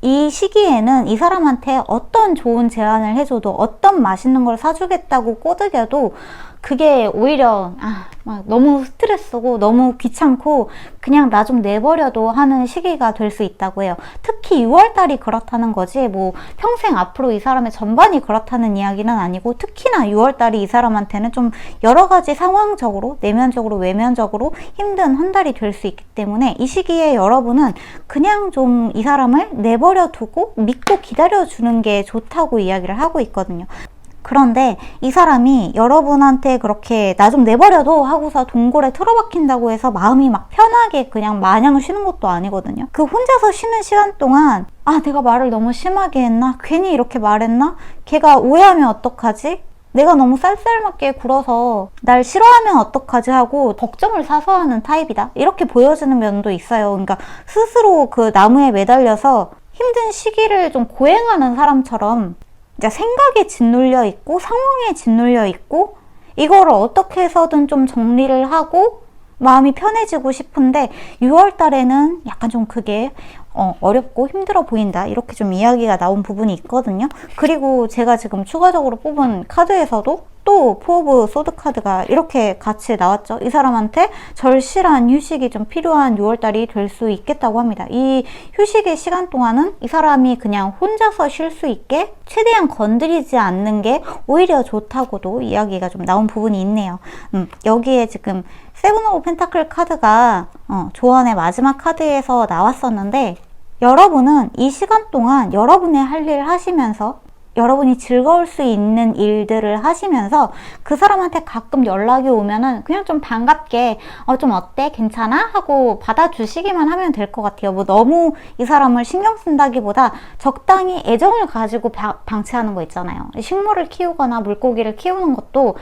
이 시기에는 이 사람한테 어떤 좋은 제안을 해줘도, 어떤 맛있는 걸 사주겠다고 꼬드겨도 그게 오히려 막 너무 스트레스고 너무 귀찮고 그냥 나 좀 내버려도 하는 시기가 될 수 있다고 해요. 특히 6월달이 그렇다는 거지 뭐 평생 앞으로 이 사람의 전반이 그렇다는 이야기는 아니고, 특히나 6월달이 이 사람한테는 좀 여러 가지 상황적으로 내면적으로 외면적으로 힘든 한 달이 될 수 있기 때문에, 이 시기에 여러분은 그냥 좀 이 사람을 내버려 두고 믿고 기다려주는 게 좋다고 이야기를 하고 있거든요. 그런데 이 사람이 여러분한테 그렇게 나 좀 내버려둬 하고서 동굴에 틀어박힌다고 해서 마음이 막 편하게 그냥 마냥 쉬는 것도 아니거든요. 그 혼자서 쉬는 시간 동안 내가 말을 너무 심하게 했나? 괜히 이렇게 말했나? 걔가 오해하면 어떡하지? 내가 너무 쌀쌀맞게 굴어서 날 싫어하면 어떡하지 하고 걱정을 사서 하는 타입이다. 이렇게 보여지는 면도 있어요. 그러니까 스스로 그 나무에 매달려서 힘든 시기를 좀 고행하는 사람처럼 생각에 짓눌려 있고 상황에 짓눌려 있고, 이거를 어떻게 해서든 좀 정리를 하고 마음이 편해지고 싶은데 6월 달에는 약간 좀 그게 어렵고 힘들어 보인다, 이렇게 좀 이야기가 나온 부분이 있거든요. 그리고 제가 지금 추가적으로 뽑은 카드에서도 또 4 오브 소드 카드가 이렇게 같이 나왔죠. 이 사람한테 절실한 휴식이 좀 필요한 6월달이 될 수 있겠다고 합니다. 이 휴식의 시간 동안은 이 사람이 그냥 혼자서 쉴 수 있게 최대한 건드리지 않는 게 오히려 좋다고도 이야기가 좀 나온 부분이 있네요. 여기에 지금 7 오브 펜타클 카드가 조언의 마지막 카드에서 나왔었는데, 여러분은 이 시간 동안 여러분의 할 일 하시면서 여러분이 즐거울 수 있는 일들을 하시면서 그 사람한테 가끔 연락이 오면은 그냥 좀 반갑게 좀 어때? 괜찮아? 하고 받아주시기만 하면 될 것 같아요. 뭐 너무 이 사람을 신경 쓴다기보다 적당히 애정을 가지고 방치하는 거 있잖아요. 식물을 키우거나 물고기를 키우는 것도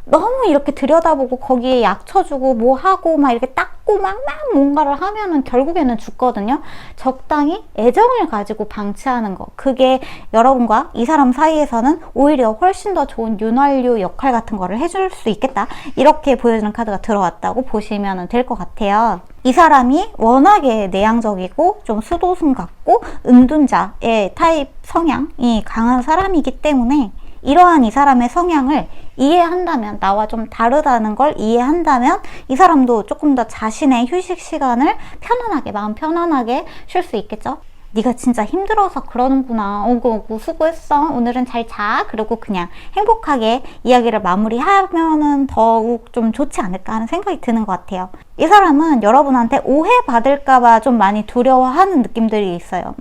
너무 이렇게 들여다보고 거기에 약 쳐주고 뭐 하고 막 이렇게 닦고 막 뭔가를 하면은 결국에는 죽거든요. 적당히 애정을 가지고 방치하는 거, 그게 여러분과 이 사람 사이에서는 오히려 훨씬 더 좋은 윤활유 역할 같은 거를 해줄 수 있겠다, 이렇게 보여주는 카드가 들어왔다고 보시면 될 것 같아요. 이 사람이 워낙에 내향적이고 좀 수도승 같고 은둔자의 타입 성향이 강한 사람이기 때문에, 이러한 이 사람의 성향을 이해한다면, 나와 좀 다르다는 걸 이해한다면 이 사람도 조금 더 자신의 휴식 시간을 편안하게, 마음 편안하게 쉴 수 있겠죠. 네가 진짜 힘들어서 그러는구나. 오구 수고했어. 오늘은 잘 자. 그리고 그냥 행복하게 이야기를 마무리하면은 더욱 좀 좋지 않을까 하는 생각이 드는 것 같아요. 이 사람은 여러분한테 오해받을까봐 좀 많이 두려워하는 느낌들이 있어요.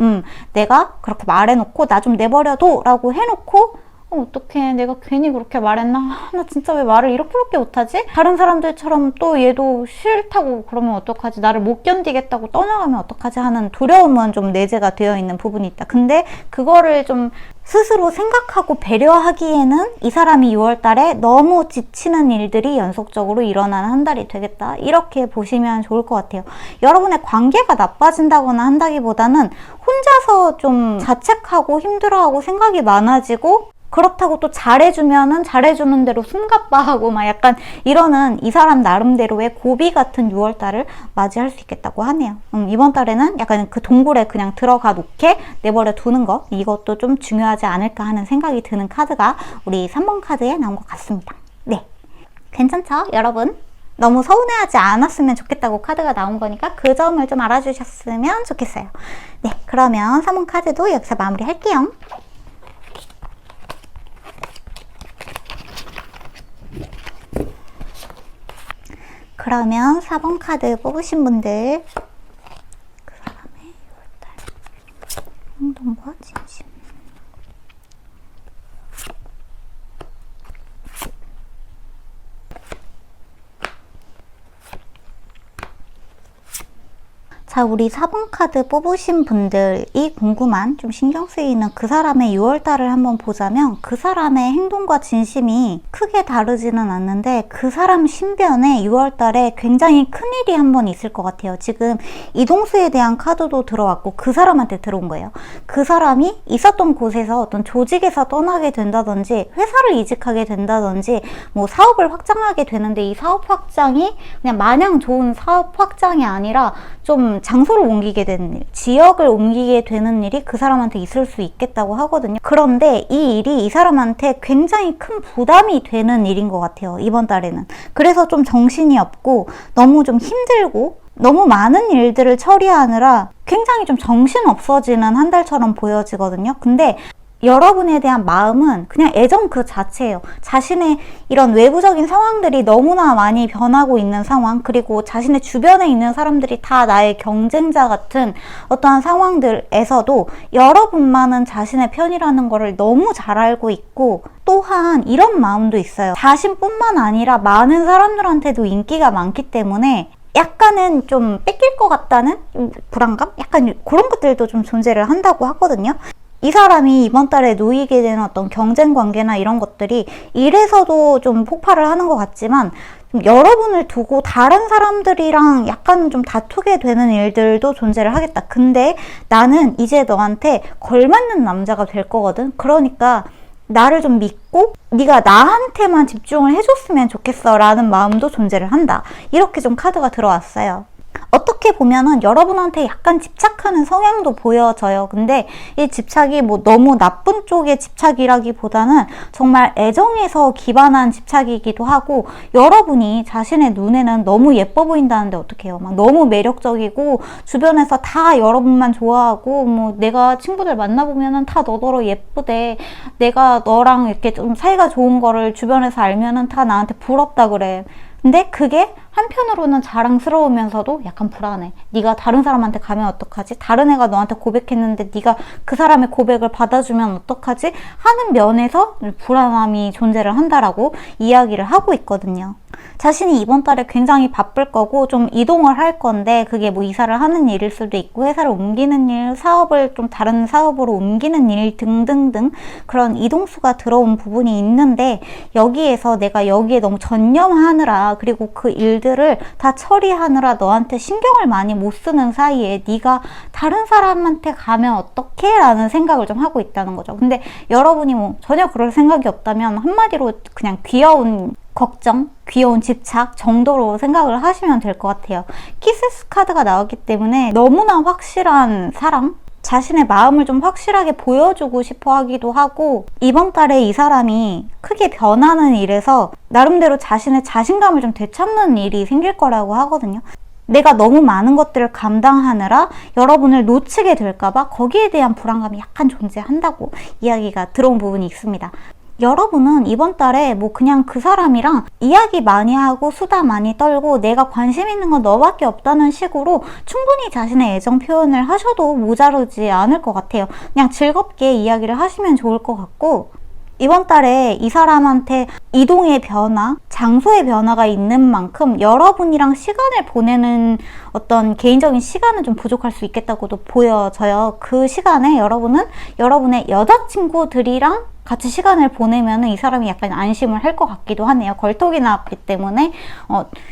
내가 그렇게 말해놓고 나 좀 내버려둬 라고 해놓고 어떡해, 내가 괜히 그렇게 말했나? 나 진짜 왜 말을 이렇게밖에 못하지? 다른 사람들처럼 또 얘도 싫다고 그러면 어떡하지? 나를 못 견디겠다고 떠나가면 어떡하지? 하는 두려움은 좀 내재가 되어 있는 부분이 있다. 근데 그거를 좀 스스로 생각하고 배려하기에는 이 사람이 6월달에 너무 지치는 일들이 연속적으로 일어나는 한 달이 되겠다, 이렇게 보시면 좋을 것 같아요. 여러분의 관계가 나빠진다거나 한다기보다는 혼자서 좀 자책하고 힘들어하고 생각이 많아지고 그렇다고 또 잘해주면은 잘해주는 대로 숨가빠하고 막 약간 이러는 이 사람 나름대로의 고비 같은 6월달을 맞이할 수 있겠다고 하네요. 이번 달에는 약간 그 동굴에 그냥 들어가 놓게 내버려 두는 거, 이것도 좀 중요하지 않을까 하는 생각이 드는 카드가 우리 3번 카드에 나온 것 같습니다. 네, 괜찮죠 여러분? 너무 서운해하지 않았으면 좋겠다고 카드가 나온 거니까 그 점을 좀 알아주셨으면 좋겠어요. 네, 그러면 3번 카드도 여기서 마무리할게요. 그러면 4번 카드 뽑으신 분들, 그 사람의 6월달 행동과 진심. 자, 우리 4번 카드 뽑으신 분들이 궁금한, 좀 신경 쓰이는 그 사람의 6월달을 한번 보자면, 그 사람의 행동과 진심이 크게 다르지는 않는데 그 사람 신변에 6월달에 굉장히 큰일이 한번 있을 것 같아요. 지금 이동수에 대한 카드도 들어왔고 그 사람한테 들어온 거예요. 그 사람이 있었던 곳에서 어떤 조직에서 떠나게 된다든지 회사를 이직하게 된다든지 뭐 사업을 확장하게 되는데, 이 사업 확장이 그냥 마냥 좋은 사업 확장이 아니라 좀 장소를 옮기게 되는 일, 지역을 옮기게 되는 일이 그 사람한테 있을 수 있겠다고 하거든요. 그런데 이 일이 이 사람한테 굉장히 큰 부담이 되는 일인 것 같아요, 이번 달에는. 그래서 좀 정신이 없고 너무 좀 힘들고 너무 많은 일들을 처리하느라 굉장히 좀 정신 없어지는 한 달처럼 보여지거든요. 근데 여러분에 대한 마음은 그냥 애정 그 자체예요. 자신의 이런 외부적인 상황들이 너무나 많이 변하고 있는 상황, 그리고 자신의 주변에 있는 사람들이 다 나의 경쟁자 같은 어떠한 상황들에서도 여러분만은 자신의 편이라는 거를 너무 잘 알고 있고, 또한 이런 마음도 있어요. 자신뿐만 아니라 많은 사람들한테도 인기가 많기 때문에 약간은 좀 뺏길 것 같다는 불안감? 약간 그런 것들도 좀 존재를 한다고 하거든요. 이 사람이 이번 달에 놓이게 되는 어떤 경쟁 관계나 이런 것들이 일에서도 좀 폭발을 하는 것 같지만, 여러분을 두고 다른 사람들이랑 약간 좀 다투게 되는 일들도 존재를 하겠다. 근데 나는 이제 너한테 걸맞는 남자가 될 거거든. 그러니까 나를 좀 믿고 네가 나한테만 집중을 해줬으면 좋겠어 라는 마음도 존재를 한다. 이렇게 좀 카드가 들어왔어요. 어떻게 보면은 여러분한테 약간 집착하는 성향도 보여져요. 근데 이 집착이 뭐 너무 나쁜 쪽의 집착이라기보다는 정말 애정에서 기반한 집착이기도 하고, 여러분이 자신의 눈에는 너무 예뻐 보인다는데 어떡해요. 막 너무 매력적이고 주변에서 다 여러분만 좋아하고, 뭐 내가 친구들 만나보면은 다 너더러 예쁘대, 내가 너랑 이렇게 좀 사이가 좋은 거를 주변에서 알면은 다 나한테 부럽다 그래. 근데 그게 한편으로는 자랑스러우면서도 약간 불안해. 네가 다른 사람한테 가면 어떡하지? 다른 애가 너한테 고백했는데 네가 그 사람의 고백을 받아주면 어떡하지? 하는 면에서 불안함이 존재를 한다라고 이야기를 하고 있거든요. 자신이 이번 달에 굉장히 바쁠 거고 좀 이동을 할 건데, 그게 뭐 이사를 하는 일일 수도 있고 회사를 옮기는 일, 사업을 좀 다른 사업으로 옮기는 일 등등등 그런 이동수가 들어온 부분이 있는데, 여기에서 내가 여기에 너무 전념하느라, 그리고 그 일들을 다 처리하느라 너한테 신경을 많이 못 쓰는 사이에 네가 다른 사람한테 가면 어떡해? 라는 생각을 좀 하고 있다는 거죠. 근데 여러분이 뭐 전혀 그럴 생각이 없다면 한마디로 그냥 귀여운 걱정, 귀여운 집착 정도로 생각을 하시면 될 것 같아요. 키스스 카드가 나왔기 때문에 너무나 확실한 사랑, 자신의 마음을 좀 확실하게 보여주고 싶어 하기도 하고, 이번 달에 이 사람이 크게 변하는 일에서 나름대로 자신의 자신감을 좀 되찾는 일이 생길 거라고 하거든요. 내가 너무 많은 것들을 감당하느라 여러분을 놓치게 될까봐 거기에 대한 불안감이 약간 존재한다고 이야기가 들어온 부분이 있습니다. 여러분은 이번 달에 뭐 그냥 그 사람이랑 이야기 많이 하고 수다 많이 떨고 내가 관심 있는 건 너밖에 없다는 식으로 충분히 자신의 애정 표현을 하셔도 모자르지 않을 것 같아요. 그냥 즐겁게 이야기를 하시면 좋을 것 같고, 이번 달에 이 사람한테 이동의 변화, 장소의 변화가 있는 만큼 여러분이랑 시간을 보내는 어떤 개인적인 시간은 좀 부족할 수 있겠다고도 보여져요. 그 시간에 여러분은 여러분의 여자친구들이랑 같이 시간을 보내면 이 사람이 약간 안심을 할 것 같기도 하네요. 걸톡이 나왔기 때문에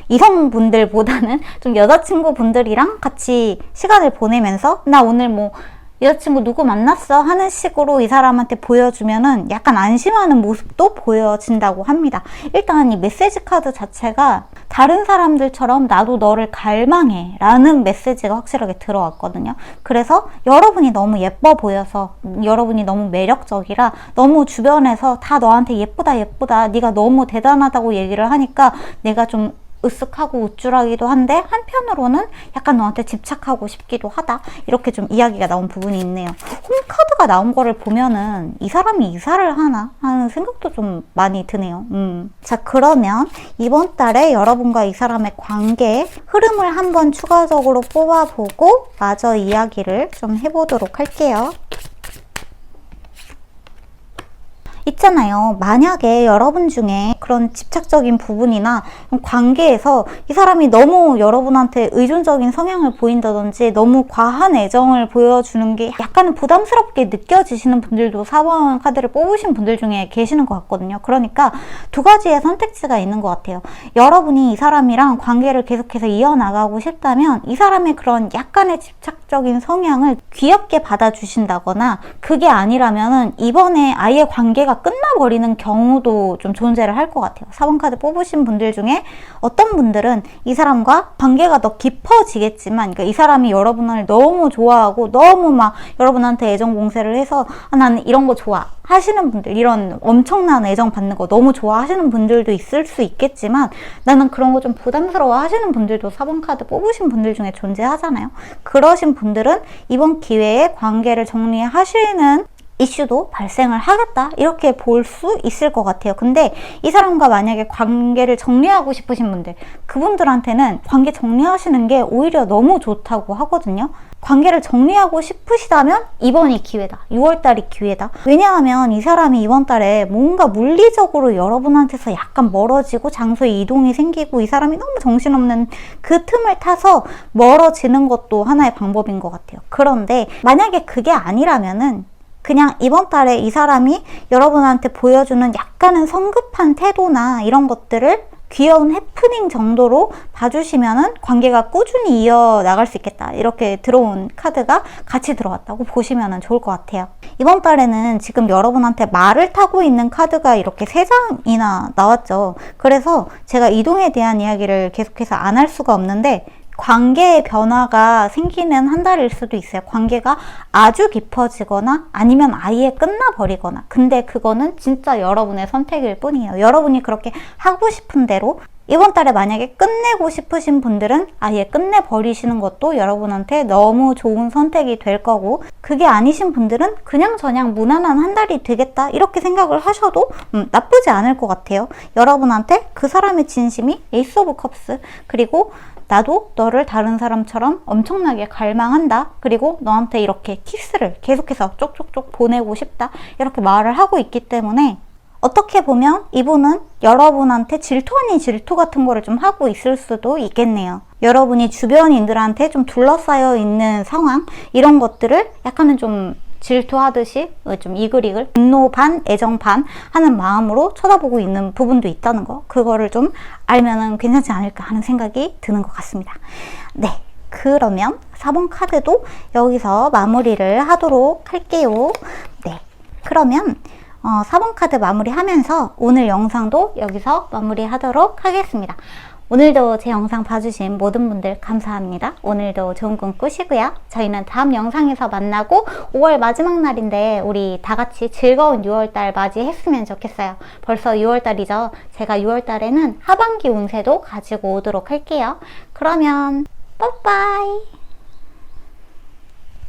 이성분들보다는 좀 여자친구분들이랑 같이 시간을 보내면서 나 오늘 뭐 여자친구 누구 만났어? 하는 식으로 이 사람한테 보여주면은 약간 안심하는 모습도 보여진다고 합니다. 일단 이 메시지 카드 자체가 다른 사람들처럼 나도 너를 갈망해 라는 메시지가 확실하게 들어왔거든요. 그래서 여러분이 너무 예뻐 보여서, 여러분이 너무 매력적이라 너무 주변에서 다 너한테 예쁘다 예쁘다, 네가 너무 대단하다고 얘기를 하니까 내가 좀 으쓱하고 우쭐하기도 한데 한편으로는 약간 너한테 집착하고 싶기도 하다, 이렇게 좀 이야기가 나온 부분이 있네요. 홈카드가 나온 거를 보면은 이 사람이 이사를 하나 하는 생각도 좀 많이 드네요. 자, 그러면 이번 달에 여러분과 이 사람의 관계의 흐름을 한번 추가적으로 뽑아보고 마저 이야기를 좀 해보도록 할게요. 있잖아요. 만약에 여러분 중에 그런 집착적인 부분이나 관계에서 이 사람이 너무 여러분한테 의존적인 성향을 보인다든지 너무 과한 애정을 보여주는 게 약간은 부담스럽게 느껴지시는 분들도 4번 카드를 뽑으신 분들 중에 계시는 것 같거든요. 그러니까 두 가지의 선택지가 있는 것 같아요. 여러분이 이 사람이랑 관계를 계속해서 이어나가고 싶다면 이 사람의 그런 약간의 집착적인 성향을 귀엽게 받아주신다거나, 그게 아니라면은 이번에 아예 관계가 끝나버리는 경우도 좀 존재를 할 것 같아요. 4번 카드 뽑으신 분들 중에 어떤 분들은 이 사람과 관계가 더 깊어지겠지만, 그러니까 이 사람이 여러분을 너무 좋아하고 너무 막 여러분한테 애정 공세를 해서 나는 이런 거 좋아 하시는 분들, 이런 엄청난 애정 받는 거 너무 좋아하시는 분들도 있을 수 있겠지만, 나는 그런 거 좀 부담스러워 하시는 분들도 4번 카드 뽑으신 분들 중에 존재하잖아요. 그러신 분들은 이번 기회에 관계를 정리하시는 이슈도 발생을 하겠다, 이렇게 볼 수 있을 것 같아요. 근데 이 사람과 만약에 관계를 정리하고 싶으신 분들, 그분들한테는 관계 정리하시는 게 오히려 너무 좋다고 하거든요. 관계를 정리하고 싶으시다면 이번이 기회다, 6월달이 기회다. 왜냐하면 이 사람이 이번 달에 뭔가 물리적으로 여러분한테서 약간 멀어지고 장소에 이동이 생기고, 이 사람이 너무 정신없는 그 틈을 타서 멀어지는 것도 하나의 방법인 것 같아요. 그런데 만약에 그게 아니라면은 그냥 이번 달에 이 사람이 여러분한테 보여주는 약간은 성급한 태도나 이런 것들을 귀여운 해프닝 정도로 봐주시면은 관계가 꾸준히 이어나갈 수 있겠다, 이렇게 들어온 카드가 같이 들어왔다고 보시면 좋을 것 같아요. 이번 달에는 지금 여러분한테 말을 타고 있는 카드가 이렇게 3장이나 나왔죠. 그래서 제가 이동에 대한 이야기를 계속해서 안 할 수가 없는데, 관계의 변화가 생기는 한 달일 수도 있어요. 관계가 아주 깊어지거나 아니면 아예 끝나버리거나. 근데 그거는 진짜 여러분의 선택일 뿐이에요. 여러분이 그렇게 하고 싶은 대로, 이번 달에 만약에 끝내고 싶으신 분들은 아예 끝내버리시는 것도 여러분한테 너무 좋은 선택이 될 거고, 그게 아니신 분들은 그냥저냥 무난한 한 달이 되겠다, 이렇게 생각을 하셔도 나쁘지 않을 것 같아요. 여러분한테 그 사람의 진심이 에이스 오브 컵스, 그리고 나도 너를 다른 사람처럼 엄청나게 갈망한다, 그리고 너한테 이렇게 키스를 계속해서 쪽쪽쪽 보내고 싶다, 이렇게 말을 하고 있기 때문에 어떻게 보면 이분은 여러분한테 질투 아닌 질투 같은 거를 좀 하고 있을 수도 있겠네요. 여러분이 주변인들한테 좀 둘러싸여 있는 상황, 이런 것들을 약간은 좀 질투하듯이 좀 이글이글 분노 반 애정 반 하는 마음으로 쳐다보고 있는 부분도 있다는 거, 그거를 좀 알면은 괜찮지 않을까 하는 생각이 드는 것 같습니다. 네, 그러면 4번 카드도 여기서 마무리를 하도록 할게요. 네, 그러면 4번 카드 마무리하면서 오늘 영상도 여기서 마무리하도록 하겠습니다. 오늘도 제 영상 봐주신 모든 분들 감사합니다. 오늘도 좋은 꿈 꾸시고요. 저희는 다음 영상에서 만나고 5월 마지막 날인데 우리 다 같이 즐거운 6월달 맞이했으면 좋겠어요. 벌써 6월달이죠. 제가 6월달에는 하반기 운세도 가지고 오도록 할게요. 그러면 빠빠이.